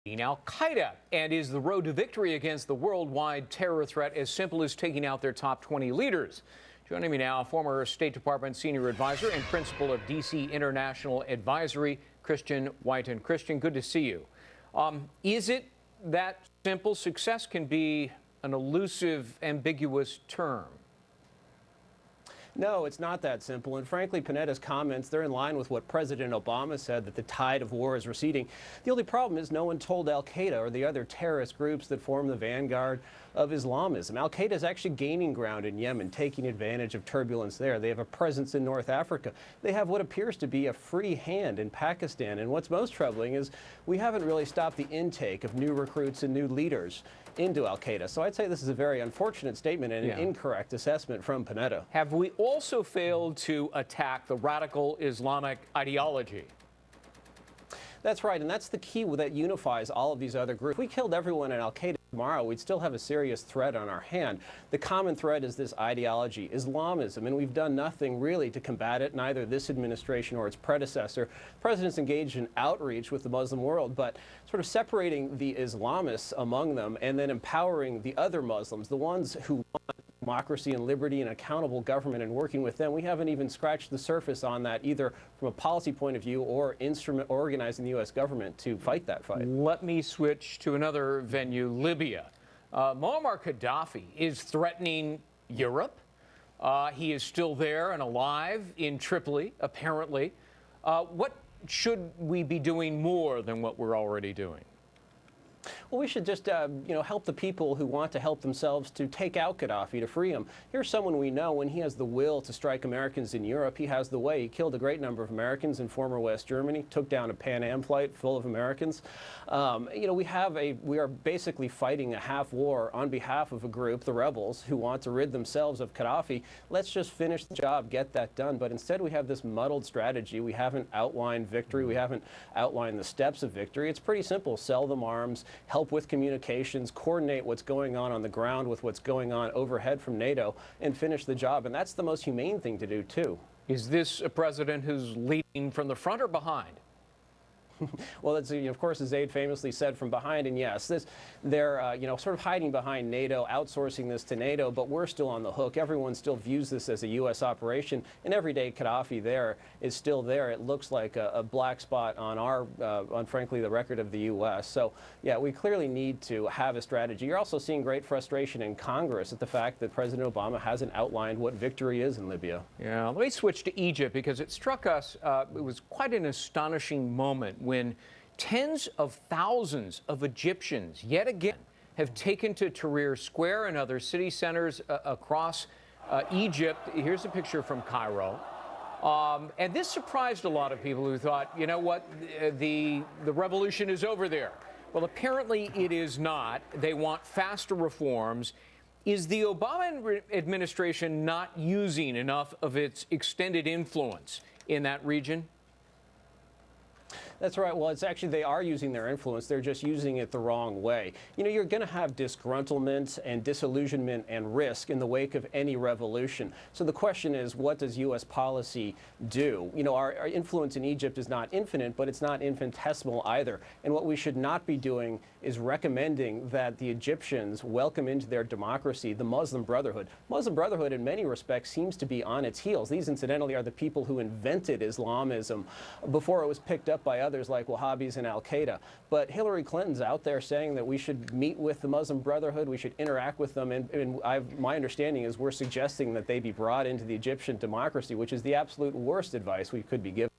Al-Qaeda, and is the road to victory against the worldwide terror threat as simple as taking out their top 20 leaders? Joining me now, former State Department senior advisor and principal of D.C. International Advisory, Christian Whiton. Christian, good to see you. Is it that simple? Success can be an elusive, ambiguous term. No, it's not that simple. And frankly, Panetta's comments, they're in line with what President Obama said, that the tide of war is receding. The only problem is no one told Al-Qaeda or the other terrorist groups that form the vanguard of Islamism. Al-Qaeda is actually gaining ground in Yemen, taking advantage of turbulence there. They have a presence in North Africa. They have what appears to be a free hand in Pakistan. And what's most troubling is we haven't really stopped the intake of new recruits and new leaders into Al-Qaeda. So I'd say this is a very unfortunate statement and an incorrect assessment from Panetta. Have we also failed to attack the radical Islamic ideology? That's right, and that's the key that unifies all of these other groups. If we killed everyone in Al-Qaeda tomorrow, we'd still have a serious threat on our hand. The common thread is this ideology, Islamism, and we've done nothing really to combat it, neither this administration or its predecessor. The president's engaged in outreach with the Muslim world, but sort of separating the Islamists among them and then empowering the other Muslims, the ones who want democracy and liberty and accountable government, and working with them. We haven't even scratched the surface on that, either from a policy point of view or organizing the U.S. government to fight that fight. Let me switch to another venue, Libya. Muammar Gaddafi is threatening Europe. He is still there and alive in Tripoli, apparently. What should we be doing more than what we're already doing? Well, we should just, help the people who want to help themselves to take out Gaddafi, to free him. Here's someone we know, when he has the will to strike Americans in Europe, he has the way. He killed a great number of Americans in former West Germany, took down a Pan Am flight full of Americans. We are basically fighting a half war on behalf of a group, the rebels, who want to rid themselves of Gaddafi. Let's just finish the job, get that done. But instead we have this muddled strategy. We haven't outlined victory. We haven't outlined the steps of victory. It's pretty simple. Sell them arms, help with communications, coordinate what's going on the ground with what's going on overhead from NATO, and finish the job. And that's the most humane thing to do, too. Is this a president who's leading from the front or behind? Well, it's, of course, as Zaid famously said, from behind, and yes, they're sort of hiding behind NATO, outsourcing this to NATO, but we're still on the hook. Everyone still views this as a U.S. operation, and every day Gaddafi there is still there. It looks like a black spot on frankly, the record of the U.S. So, yeah, we clearly need to have a strategy. You're also seeing great frustration in Congress at the fact that President Obama hasn't outlined what victory is in Libya. Yeah, let me switch to Egypt, because it struck us, it was quite an astonishing moment when tens of thousands of Egyptians, yet again, have taken to Tahrir Square and other city centers across Egypt. Here's a picture from Cairo. And this surprised a lot of people who thought, you know what, the revolution is over there. Well, apparently it is not. They want faster reforms. Is the Obama administration not using enough of its extended influence in that region? That's right. Well, it's actually, they are using their influence. They're just using it the wrong way. You're going to have disgruntlement and disillusionment and risk in the wake of any revolution. So the question is, what does U.S. policy do? Our influence in Egypt is not infinite, but it's not infinitesimal either. And what we should not be doing is recommending that the Egyptians welcome into their democracy the Muslim Brotherhood. Muslim Brotherhood, in many respects, seems to be on its heels. These, incidentally, are the people who invented Islamism before it was picked up by others like Wahhabis and Al-Qaeda. But Hillary Clinton's out there saying that we should meet with the Muslim Brotherhood, we should interact with them, and my understanding is we're suggesting that they be brought into the Egyptian democracy, which is the absolute worst advice we could be giving.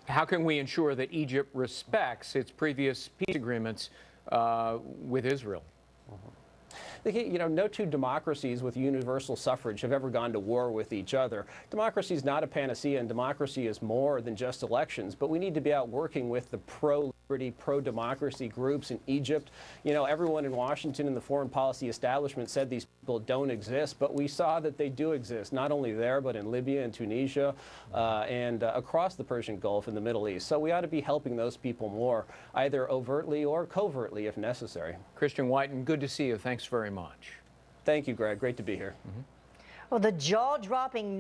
How can we ensure that Egypt respects its previous peace agreements with Israel? No two democracies with universal suffrage have ever gone to war with each other. Democracy is not a panacea, and democracy is more than just elections. But we need to be out working with the pro-liberty, pro-democracy groups in Egypt. Everyone in Washington and the foreign policy establishment said these people don't exist, but we saw that they do exist, not only there, but in Libya and Tunisia and across the Persian Gulf in the Middle East. So we ought to be helping those people more, either overtly or covertly if necessary. Christian Whiton, good to see you. Thanks very much. Thank you, Greg. Great to be here. Well, the jaw-dropping